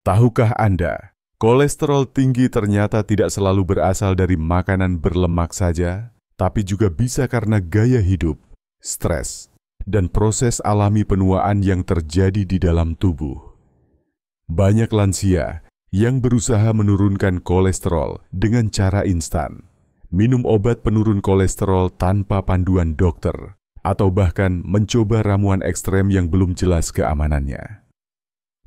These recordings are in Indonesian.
Tahukah Anda, kolesterol tinggi ternyata tidak selalu berasal dari makanan berlemak saja, tapi juga bisa karena gaya hidup, stres, dan proses alami penuaan yang terjadi di dalam tubuh. Banyak lansia yang berusaha menurunkan kolesterol dengan cara instan, minum obat penurun kolesterol tanpa panduan dokter, atau bahkan mencoba ramuan ekstrem yang belum jelas keamanannya.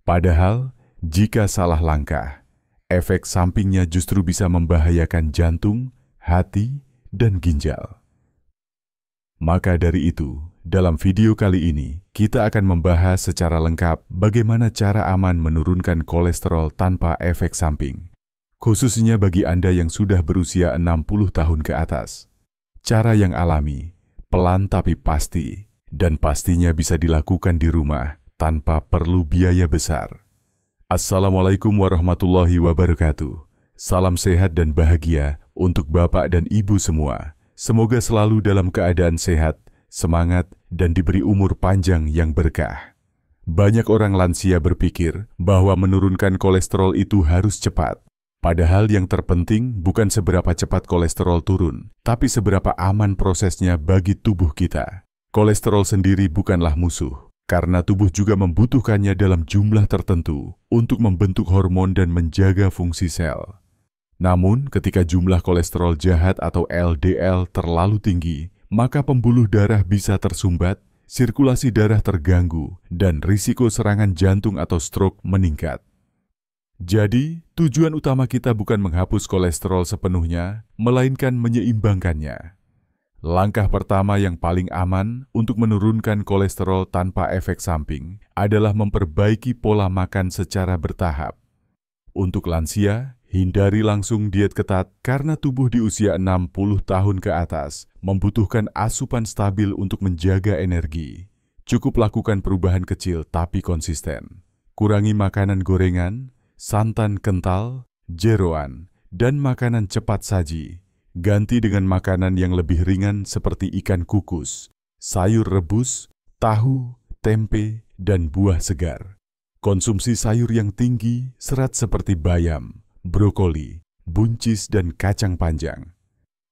Padahal, jika salah langkah, efek sampingnya justru bisa membahayakan jantung, hati, dan ginjal. Maka dari itu, dalam video kali ini, kita akan membahas secara lengkap bagaimana cara aman menurunkan kolesterol tanpa efek samping, khususnya bagi Anda yang sudah berusia 60 tahun ke atas. Cara yang alami, pelan tapi pasti, dan pastinya bisa dilakukan di rumah tanpa perlu biaya besar. Assalamualaikum warahmatullahi wabarakatuh. Salam sehat dan bahagia untuk Bapak dan Ibu semua. Semoga selalu dalam keadaan sehat, semangat, dan diberi umur panjang yang berkah. Banyak orang lansia berpikir bahwa menurunkan kolesterol itu harus cepat. Padahal yang terpenting bukan seberapa cepat kolesterol turun, tapi seberapa aman prosesnya bagi tubuh kita. Kolesterol sendiri bukanlah musuh, karena tubuh juga membutuhkannya dalam jumlah tertentu untuk membentuk hormon dan menjaga fungsi sel. Namun, ketika jumlah kolesterol jahat atau LDL terlalu tinggi, maka pembuluh darah bisa tersumbat, sirkulasi darah terganggu, dan risiko serangan jantung atau stroke meningkat. Jadi, tujuan utama kita bukan menghapus kolesterol sepenuhnya, melainkan menyeimbangkannya. Langkah pertama yang paling aman untuk menurunkan kolesterol tanpa efek samping adalah memperbaiki pola makan secara bertahap. Untuk lansia, hindari langsung diet ketat karena tubuh di usia 60 tahun ke atas membutuhkan asupan stabil untuk menjaga energi. Cukup lakukan perubahan kecil tapi konsisten. Kurangi makanan gorengan, santan kental, jeroan, dan makanan cepat saji. Ganti dengan makanan yang lebih ringan seperti ikan kukus, sayur rebus, tahu, tempe, dan buah segar. Konsumsi sayur yang tinggi, serat seperti bayam, brokoli, buncis, dan kacang panjang.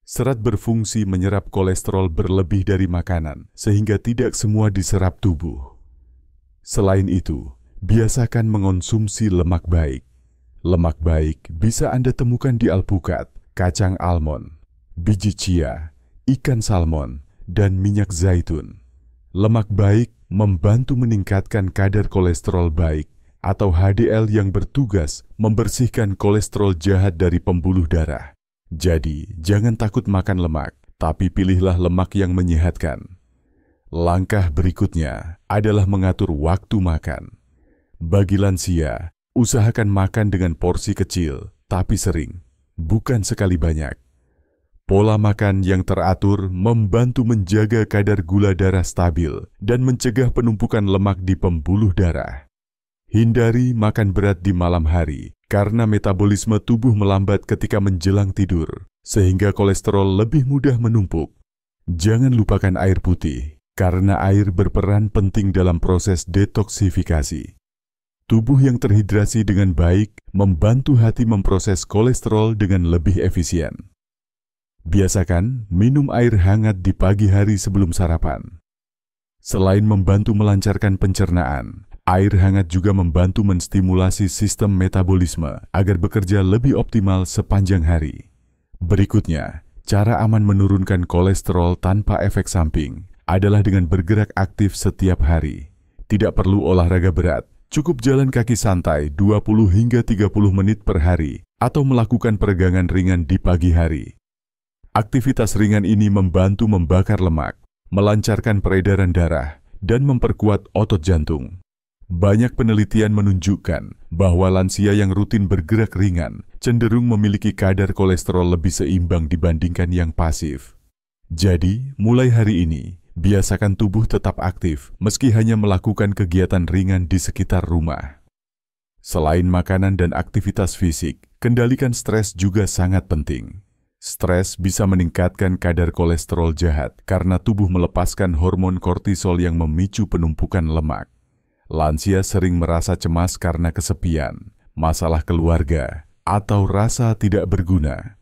Serat berfungsi menyerap kolesterol berlebih dari makanan, sehingga tidak semua diserap tubuh. Selain itu, biasakan mengonsumsi lemak baik. Lemak baik bisa Anda temukan di alpukat, kacang almond, biji chia, ikan salmon, dan minyak zaitun. Lemak baik membantu meningkatkan kadar kolesterol baik atau HDL yang bertugas membersihkan kolesterol jahat dari pembuluh darah. Jadi, jangan takut makan lemak, tapi pilihlah lemak yang menyehatkan. Langkah berikutnya adalah mengatur waktu makan. Bagi lansia, usahakan makan dengan porsi kecil, tapi sering. Bukan sekali banyak. Pola makan yang teratur membantu menjaga kadar gula darah stabil dan mencegah penumpukan lemak di pembuluh darah. Hindari makan berat di malam hari karena metabolisme tubuh melambat ketika menjelang tidur, sehingga kolesterol lebih mudah menumpuk. Jangan lupakan air putih, karena air berperan penting dalam proses detoksifikasi. Tubuh yang terhidrasi dengan baik membantu hati memproses kolesterol dengan lebih efisien. Biasakan minum air hangat di pagi hari sebelum sarapan. Selain membantu melancarkan pencernaan, air hangat juga membantu menstimulasi sistem metabolisme agar bekerja lebih optimal sepanjang hari. Berikutnya, cara aman menurunkan kolesterol tanpa efek samping adalah dengan bergerak aktif setiap hari. Tidak perlu olahraga berat. Cukup jalan kaki santai 20 hingga 30 menit per hari atau melakukan peregangan ringan di pagi hari. Aktivitas ringan ini membantu membakar lemak, melancarkan peredaran darah, dan memperkuat otot jantung. Banyak penelitian menunjukkan bahwa lansia yang rutin bergerak ringan cenderung memiliki kadar kolesterol lebih seimbang dibandingkan yang pasif. Jadi, mulai hari ini, biasakan tubuh tetap aktif meski hanya melakukan kegiatan ringan di sekitar rumah. Selain makanan dan aktivitas fisik, kendalikan stres juga sangat penting. Stres bisa meningkatkan kadar kolesterol jahat karena tubuh melepaskan hormon kortisol yang memicu penumpukan lemak. Lansia sering merasa cemas karena kesepian, masalah keluarga, atau rasa tidak berguna.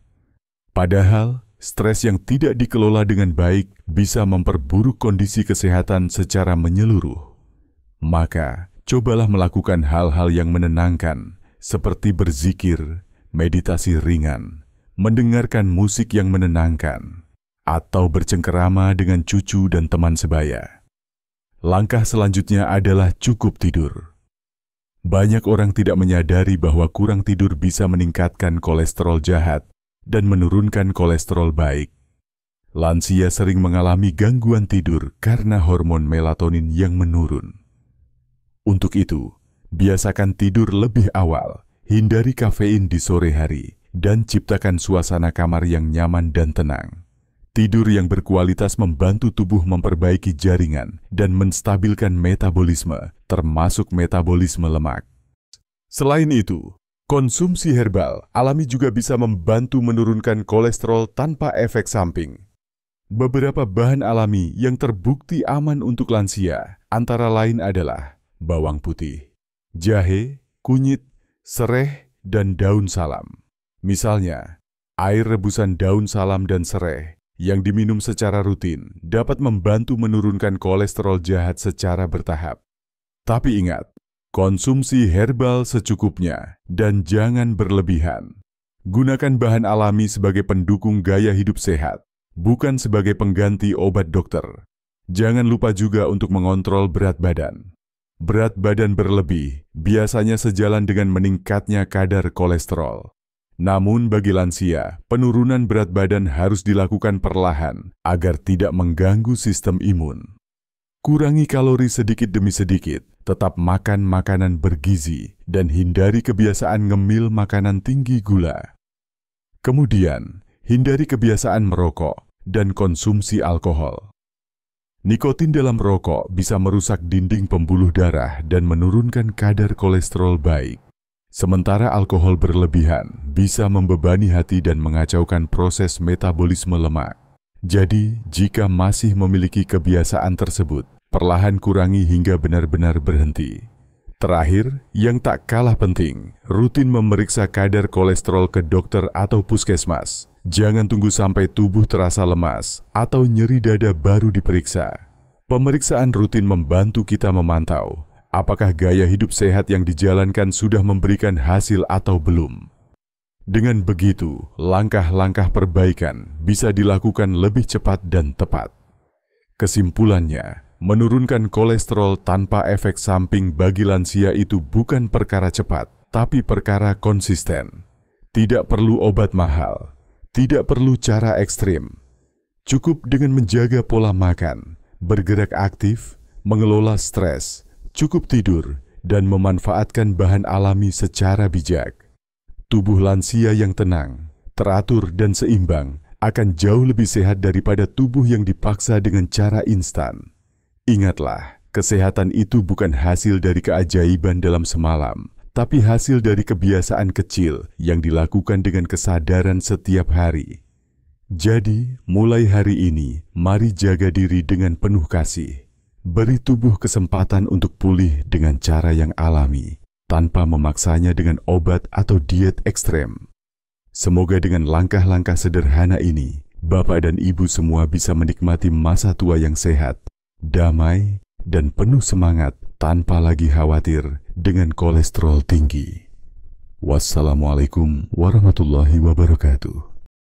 Padahal, stres yang tidak dikelola dengan baik bisa memperburuk kondisi kesehatan secara menyeluruh. Maka, cobalah melakukan hal-hal yang menenangkan, seperti berzikir, meditasi ringan, mendengarkan musik yang menenangkan, atau bercengkerama dengan cucu dan teman sebaya. Langkah selanjutnya adalah cukup tidur. Banyak orang tidak menyadari bahwa kurang tidur bisa meningkatkan kolesterol jahat dan menurunkan kolesterol baik. Lansia sering mengalami gangguan tidur karena hormon melatonin yang menurun. Untuk itu, biasakan tidur lebih awal, hindari kafein di sore hari, dan ciptakan suasana kamar yang nyaman dan tenang. Tidur yang berkualitas membantu tubuh memperbaiki jaringan dan menstabilkan metabolisme, termasuk metabolisme lemak. Selain itu, konsumsi herbal alami juga bisa membantu menurunkan kolesterol tanpa efek samping. Beberapa bahan alami yang terbukti aman untuk lansia antara lain adalah bawang putih, jahe, kunyit, sereh, dan daun salam. Misalnya, air rebusan daun salam dan sereh yang diminum secara rutin dapat membantu menurunkan kolesterol jahat secara bertahap. Tapi ingat, konsumsi herbal secukupnya dan jangan berlebihan. Gunakan bahan alami sebagai pendukung gaya hidup sehat, bukan sebagai pengganti obat dokter. Jangan lupa juga untuk mengontrol berat badan. Berat badan berlebih biasanya sejalan dengan meningkatnya kadar kolesterol. Namun bagi lansia, penurunan berat badan harus dilakukan perlahan agar tidak mengganggu sistem imun. Kurangi kalori sedikit demi sedikit, tetap makan makanan bergizi, dan hindari kebiasaan ngemil makanan tinggi gula. Kemudian, hindari kebiasaan merokok dan konsumsi alkohol. Nikotin dalam rokok bisa merusak dinding pembuluh darah dan menurunkan kadar kolesterol baik. Sementara alkohol berlebihan bisa membebani hati dan mengacaukan proses metabolisme lemak. Jadi, jika masih memiliki kebiasaan tersebut, perlahan kurangi hingga benar-benar berhenti. Terakhir, yang tak kalah penting, rutin memeriksa kadar kolesterol ke dokter atau puskesmas. Jangan tunggu sampai tubuh terasa lemas atau nyeri dada baru diperiksa. Pemeriksaan rutin membantu kita memantau apakah gaya hidup sehat yang dijalankan sudah memberikan hasil atau belum. Dengan begitu, langkah-langkah perbaikan bisa dilakukan lebih cepat dan tepat. Kesimpulannya, menurunkan kolesterol tanpa efek samping bagi lansia itu bukan perkara cepat, tapi perkara konsisten. Tidak perlu obat mahal. Tidak perlu cara ekstrim. Cukup dengan menjaga pola makan, bergerak aktif, mengelola stres, cukup tidur, dan memanfaatkan bahan alami secara bijak. Tubuh lansia yang tenang, teratur, dan seimbang akan jauh lebih sehat daripada tubuh yang dipaksa dengan cara instan. Ingatlah, kesehatan itu bukan hasil dari keajaiban dalam semalam, tapi hasil dari kebiasaan kecil yang dilakukan dengan kesadaran setiap hari. Jadi, mulai hari ini, mari jaga diri dengan penuh kasih. Beri tubuh kesempatan untuk pulih dengan cara yang alami, tanpa memaksanya dengan obat atau diet ekstrem. Semoga dengan langkah-langkah sederhana ini, Bapak dan Ibu semua bisa menikmati masa tua yang sehat, damai, dan penuh semangat tanpa lagi khawatir dengan kolesterol tinggi. Wassalamualaikum warahmatullahi wabarakatuh.